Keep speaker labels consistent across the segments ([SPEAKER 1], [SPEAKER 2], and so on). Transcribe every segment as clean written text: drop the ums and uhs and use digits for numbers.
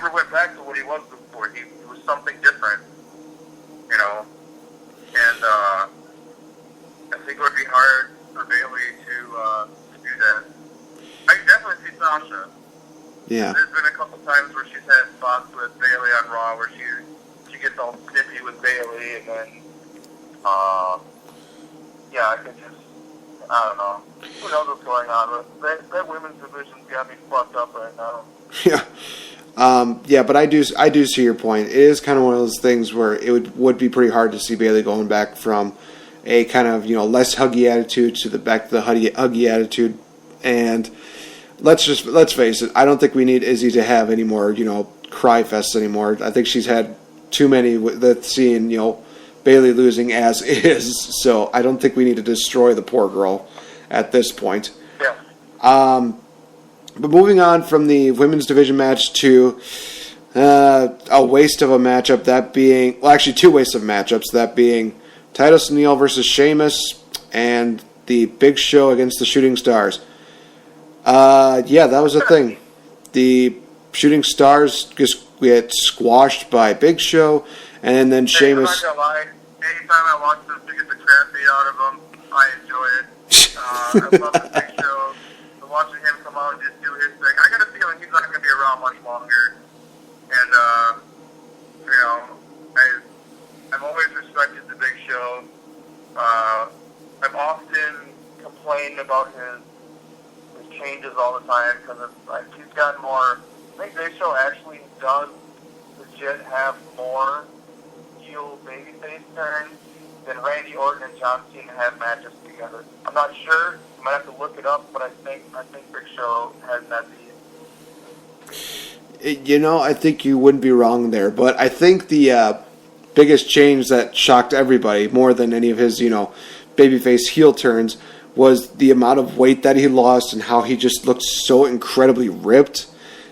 [SPEAKER 1] never went back to what he was before. He was something different, you know. And I think it would be hard for Bayley to do that. I can definitely see Sasha.
[SPEAKER 2] Yeah.
[SPEAKER 1] There's been a couple times where she's had spots with Bayley on Raw where she gets all snippy with Bayley, and then, I could just, I don't know. Who knows what's going on? But that women's division's got me fucked up right now.
[SPEAKER 2] Yeah. But I do see your point. It is kind of one of those things where it would be pretty hard to see Bayley going back from a kind of, less huggy attitude to back to the huggy attitude. And let's face it, I don't think we need Izzy to have any more, cry fests anymore. I think she's had too many with seeing, Bayley losing as is. So I don't think we need to destroy the poor girl at this point.
[SPEAKER 1] Yeah.
[SPEAKER 2] But moving on from the women's division match to a waste of a matchup, that being, well, actually two wastes of matchups, that being Titus O'Neil versus Sheamus and the Big Show against the Shooting Stars. That was a thing. The Shooting Stars just get squashed by Big Show, and then Sheamus.
[SPEAKER 1] I'm not gonna lie. Anytime I watch them to get the crap beat out of them, I enjoy it. I love the Big Show. Watching him come out and just do his thing. I got a feeling he's not going to be around much longer. And, I've always respected the Big Show. I've often complained about his changes all the time because it's like he's gotten more. I think Big Show actually does legit have more heel babyface turns than Randy Orton and John Cena have matches together. I'm not sure. I might have to look it up, but I think Big Show has that lead.
[SPEAKER 2] I think you wouldn't be wrong there, but I think the biggest change that shocked everybody more than any of his, babyface heel turns was the amount of weight that he lost and how he just looked so incredibly ripped.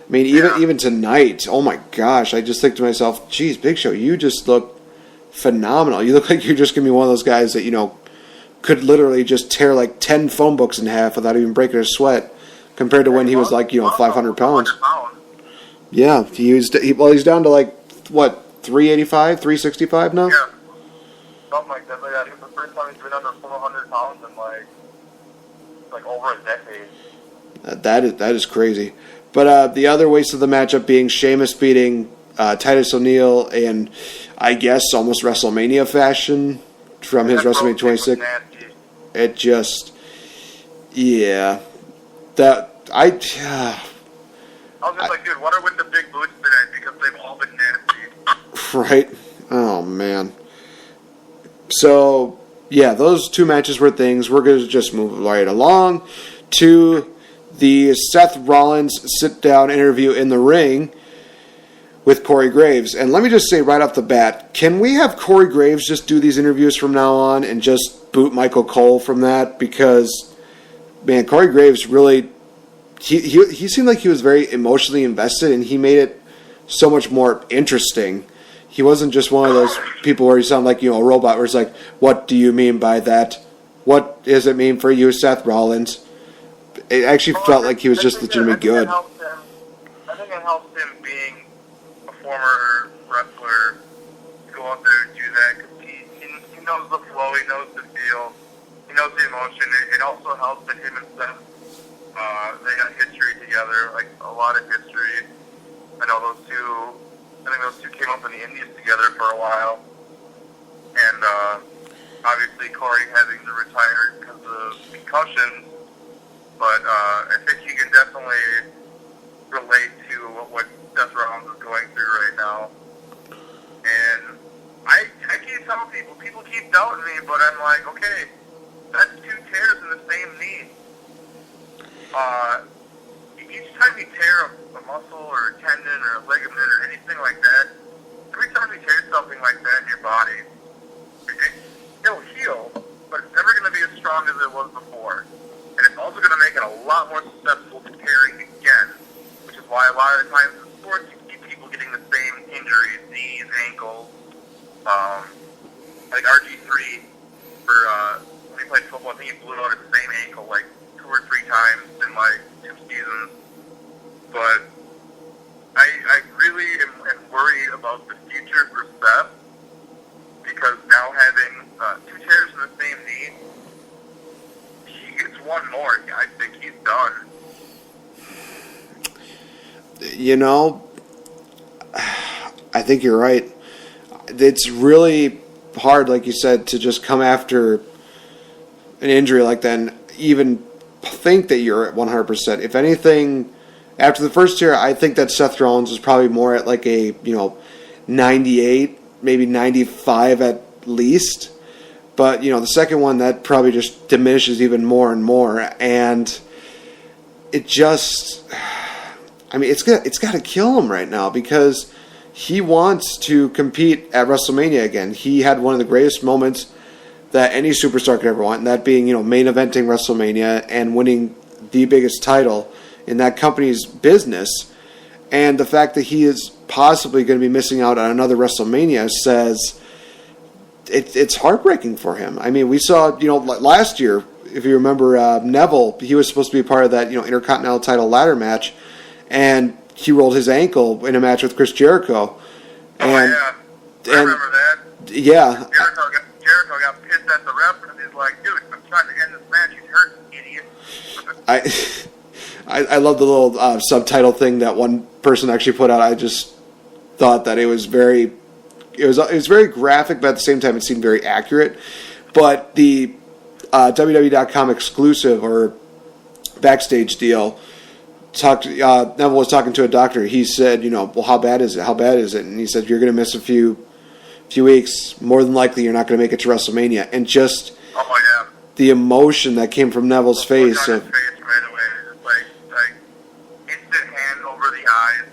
[SPEAKER 2] I mean, even tonight, oh my gosh, I just think to myself, geez, Big Show, you just look phenomenal. You look like you're just going to be one of those guys that, could literally just tear like 10 phone books in half without even breaking a sweat, compared to when he was like 500 pounds. Yeah, he's down to like what, 385, 365 now.
[SPEAKER 1] Yeah, something like that. I think the first time he's been under 400 pounds in like over a decade.
[SPEAKER 2] That is crazy. But the other waste of the matchup being Sheamus beating Titus O'Neil in, I guess, almost WrestleMania fashion from his WrestleMania 26. It just, yeah. I was
[SPEAKER 1] just like, dude, what are with the big boots today? Because they've all been nasty.
[SPEAKER 2] Right? Oh, man. So, yeah, those two matches were things. We're going to just move right along to the Seth Rollins sit-down interview in the ring with Corey Graves. And let me just say right off the bat, can we have Corey Graves just do these interviews from now on and just boot Michael Cole from that? Because, man, Corey Graves really, he seemed like he was very emotionally invested, and he made it so much more interesting. He wasn't just one of those people where he sounded like, a robot, where it's like, what do you mean by that? What does it mean for you, Seth Rollins? It actually felt like he was just legitimately good.
[SPEAKER 1] I think it helps him being a former wrestler to go out there and do that, because he knows the flow, he knows the feel, he knows the emotion. It also helps that him and Seth, they got history together, like a lot of history. I think those two came up in the Indies together for a while. And obviously Corey having to retire because of concussions, but I think he can definitely relate to what Seth Rollins is going through right now. And I keep telling people keep doubting me, but I'm like, okay, that's two tears in the same knee. Each time you tear a muscle or a tendon or a ligament or anything like that, every time you tear something like that in your body, it'll heal, but it's never going to be as strong as it was before. And it's also going to make it a lot more susceptible to tearing again, which is why a lot of the times in sports you see people getting the same injuries, knees, ankles. Like RG3, when he played football, I think he blew out his same ankle like 2 or 3 times in like 2 seasons. But I really am worried about the future for Seth, because now having 2 tears in the same knee, he gets one more. I think he's done.
[SPEAKER 2] You know, I think you're right. It's really hard, like you said, to just come after an injury like that and even think that you're at 100%. If anything, after the first tear, I think that Seth Rollins was probably more at like a 98, maybe 95 at least. But the second one, that probably just diminishes even more and more, and it just, it's got to kill him right now, because he wants to compete at WrestleMania again. He had one of the greatest moments that any superstar could ever want, and that being, main eventing WrestleMania and winning the biggest title in that company's business. And the fact that he is possibly going to be missing out on another WrestleMania says it's heartbreaking for him. I mean, we saw, last year, if you remember, Neville, he was supposed to be part of that, Intercontinental title ladder match, and he rolled his ankle in a match with Chris Jericho. And,
[SPEAKER 1] I remember that.
[SPEAKER 2] Yeah.
[SPEAKER 1] Jericho got pissed at the ref because he's like, dude, I'm trying to end this match. He's hurt, idiot.
[SPEAKER 2] I love the little subtitle thing that one person actually put out. I just thought that it was very graphic, but at the same time it seemed very accurate. But the WWE.com exclusive or backstage deal, Neville was talking to a doctor. He said, well, how bad is it? How bad is it? And he said, you're going to miss a few weeks. More than likely, you're not going to make it to WrestleMania. And just the emotion that came from Neville's face.
[SPEAKER 1] Right away. It's like instant hand over the eyes.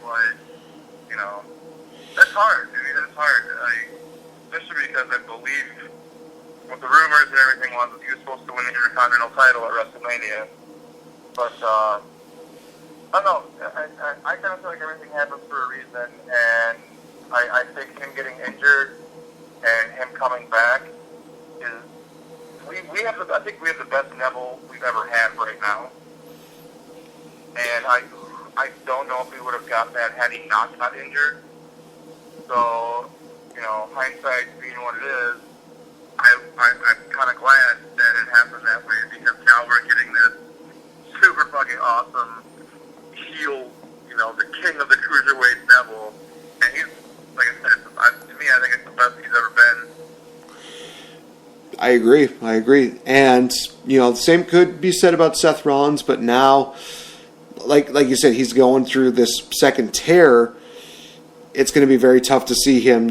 [SPEAKER 1] That's hard. That's hard. Especially because I believe what the rumors and everything was that he was supposed to win the Intercontinental title at WrestleMania. But I don't know. I kind of feel like everything happens for a reason, and I think him getting injured and him coming back is I think we have the best Neville we've ever had right now. And I don't know if we would have got that had he not got injured. So, hindsight being what it is, I'm kind of glad that it happened that way, because now we're getting this super fucking awesome heel, the king of the cruiserweight Neville. And he's, like I said, to me, I think it's the best he's ever been.
[SPEAKER 2] I agree. And, the same could be said about Seth Rollins, but now, like you said, he's going through this second tear. It's going to be very tough to see him,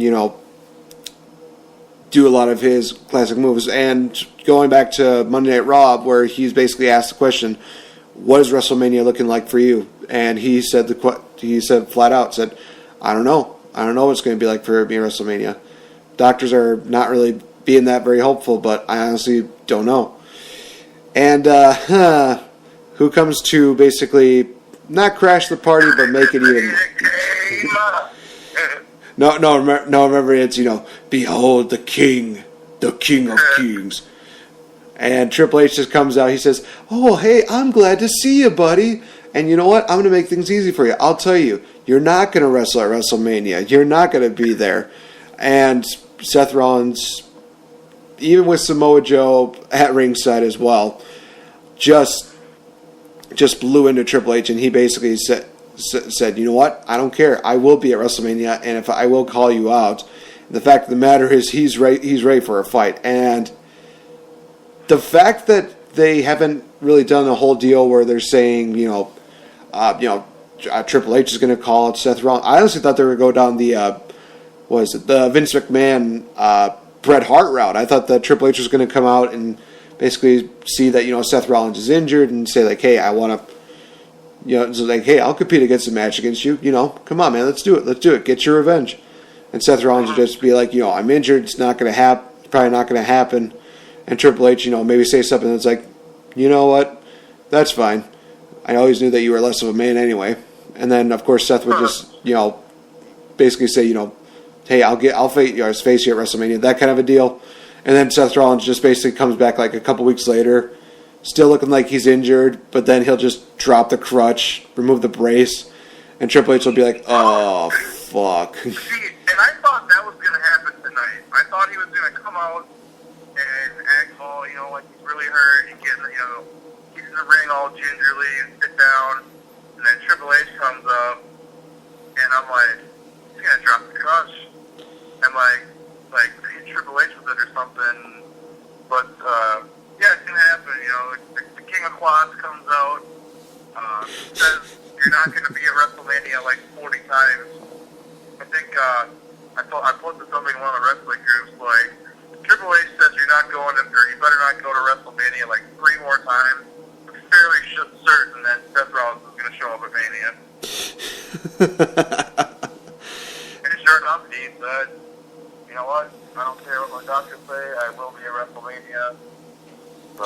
[SPEAKER 2] do a lot of his classic moves. And going back to Monday Night Raw, where he's basically asked the question, what is WrestleMania looking like for you? And he said flat out, I don't know. I don't know what it's going to be like for me at WrestleMania. Doctors are not really being that very hopeful, but I honestly don't know. And who comes to basically not crash the party, but make it even... No, remember it's, behold the king of kings. And Triple H just comes out, he says, oh, hey, I'm glad to see you, buddy. And you know what? I'm going to make things easy for you. I'll tell you, you're not going to wrestle at WrestleMania. You're not going to be there. And Seth Rollins, even with Samoa Joe at ringside as well, just blew into Triple H, and he basically said, you know what? I don't care. I will be at WrestleMania, and if I will call you out. The fact of the matter is, he's ready for a fight. And the fact that they haven't really done a whole deal where they're saying, Triple H is going to call out Seth Rollins. I honestly thought they were going to go down the Vince McMahon Bret Hart route. I thought that Triple H was going to come out and basically see that Seth Rollins is injured and say like, hey, I want to. It's like, hey, I'll compete against a match against you. Come on, man, let's do it. Get your revenge. And Seth Rollins would just be like, I'm injured. It's not going to happen. Probably not going to happen. And Triple H, maybe say something that's like, you know what? That's fine. I always knew that you were less of a man anyway. And then, of course, Seth would just, basically say, hey, I'll face you at WrestleMania, that kind of a deal. And then Seth Rollins just basically comes back like a couple weeks later, still looking like he's injured, but then he'll just drop the crutch, remove the brace, And Triple H will be like, oh, fuck.
[SPEAKER 1] See, and I thought that was going to happen tonight. I thought he was going to come out and act all, like he's really hurt. He's getting, he's in the ring all gingerly and sit down. And then Triple H comes up, and I'm like, he's going to drop the crush. And like Triple H was it or something. But, yeah, it's going to happen. The King of Quads comes out, says you're not going to be at WrestleMania like 40 times. I think, I posted something in one of the wrestling groups, like, Triple H says you're not going to, or you better not go to WrestleMania like 3 more times. I'm fairly certain that Seth Rollins is going to show up at Mania. And sure enough, he said, you know what, I don't care what my doctors say, I will be at WrestleMania. So,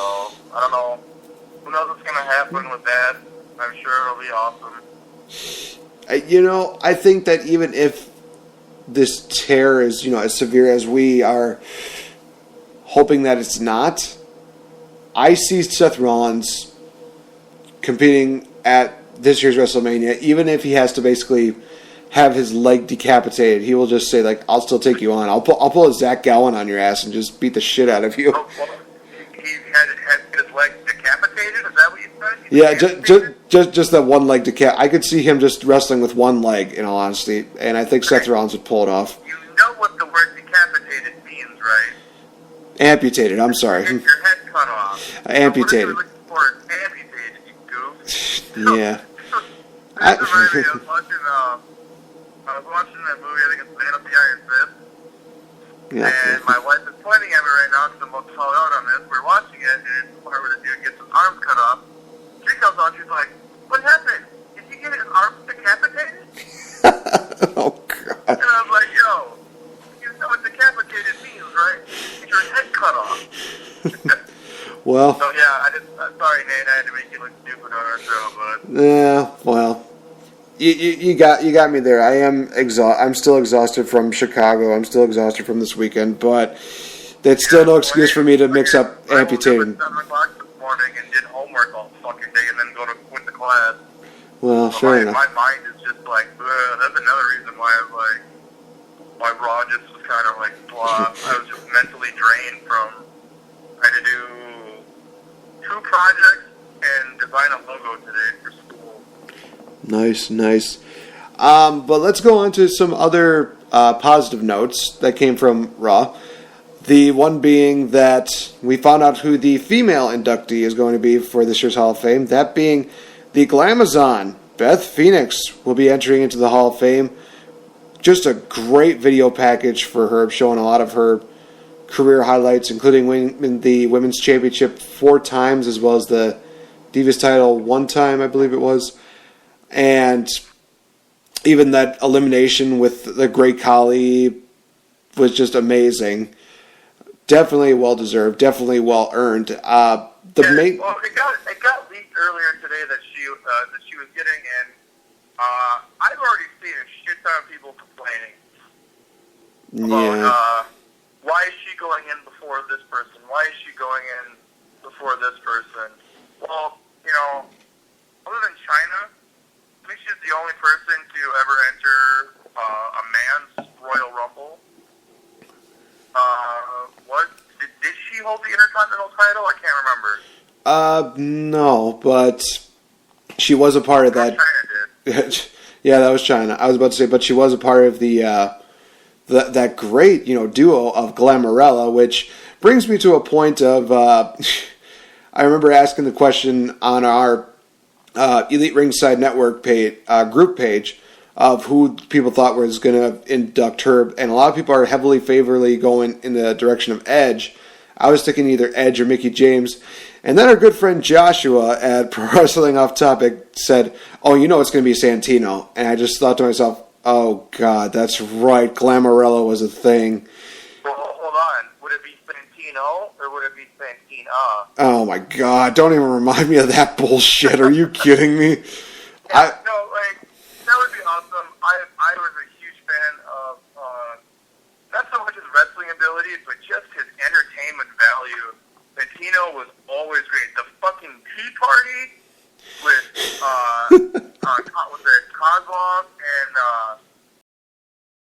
[SPEAKER 1] I don't know. Who knows what's going to happen with that? I'm sure it'll be awesome.
[SPEAKER 2] I think that even if this tear is, as severe as we are hoping that it's not, I see Seth Rollins competing at this year's WrestleMania, even if he has to basically have his leg decapitated. He will just say, like, I'll still take you on. I'll pull a Zach Gowen on your ass and just beat the shit out of you.
[SPEAKER 1] Oh, well, he had his leg decapitated? Is that what you said?
[SPEAKER 2] Yeah, just that one leg I could see him just wrestling with one leg, in all honesty, and I think Seth Rollins would pull it off.
[SPEAKER 1] You know what the word decapitated means, right?
[SPEAKER 2] Amputated, I'm sorry.
[SPEAKER 1] Your head cut off.
[SPEAKER 2] Amputated.
[SPEAKER 1] So what are you looking for? Amputated, you goof.
[SPEAKER 2] Yeah.
[SPEAKER 1] I was watching that movie, I think it's Man of the Iron Fist.
[SPEAKER 2] Yeah.
[SPEAKER 1] And my wife is pointing at me right now because I'm about to call out on this. We're watching it, and it's the part where the dude gets his arms cut off. She comes on, she's like, what happened? Did he get his arms decapitated?
[SPEAKER 2] Oh, God.
[SPEAKER 1] And I was like, yo, you know what decapitated means, right? It's your head cut off.
[SPEAKER 2] Well.
[SPEAKER 1] So, yeah, sorry, Nate, I had to make you look stupid on our show, but.
[SPEAKER 2] Yeah, well. You got me there. I'm still exhausted from Chicago. I'm still exhausted from this weekend, but that's still no excuse for me to mix up amputating.
[SPEAKER 1] I woke up at 7 o'clock this morning and did homework all fucking day and then went to class.
[SPEAKER 2] Well, fair enough.
[SPEAKER 1] My mind is just like, that's another reason why I was like, why Raw just was kind of like blah. I was just mentally drained from, I had to do 2 projects and design a logo today for school.
[SPEAKER 2] Nice. But let's go on to some other positive notes that came from Raw. The one being that we found out who the female inductee is going to be for this year's Hall of Fame. That being the Glamazon, Beth Phoenix, will be entering into the Hall of Fame. Just a great video package for her, showing a lot of her career highlights, including winning the Women's Championship 4 times, as well as the Divas title 1 time, I believe it was. And even that elimination with the Great Khali was just amazing. Definitely well deserved. Definitely well earned.
[SPEAKER 1] Well, it got leaked earlier today that she was getting, and I've already seen a shit ton of people complaining about why is she going in before this person? Why is she going in before this person? Well, other than China, I think she's the only person to ever enter a man's Royal Rumble. Did she hold the Intercontinental title? I can't remember.
[SPEAKER 2] No, but she was a part of that.
[SPEAKER 1] China did.
[SPEAKER 2] Yeah, that was China. I was about to say, but she was a part of the that great duo of Glamarella, which brings me to a point of I remember asking the question on our Elite Ringside Network group page of who people thought was going to induct her, and a lot of people are heavily favorably going in the direction of Edge. I was thinking either Edge or Mickie James, and then our good friend Joshua at Pro Wrestling Off Topic said, "Oh, it's going to be Santino," and I just thought to myself, "Oh God, that's right, Glamarella was a thing."
[SPEAKER 1] Well, hold on, would it be Santino or would it be Santina?
[SPEAKER 2] Oh my God, don't even remind me of that bullshit. Are you kidding me?
[SPEAKER 1] Yeah,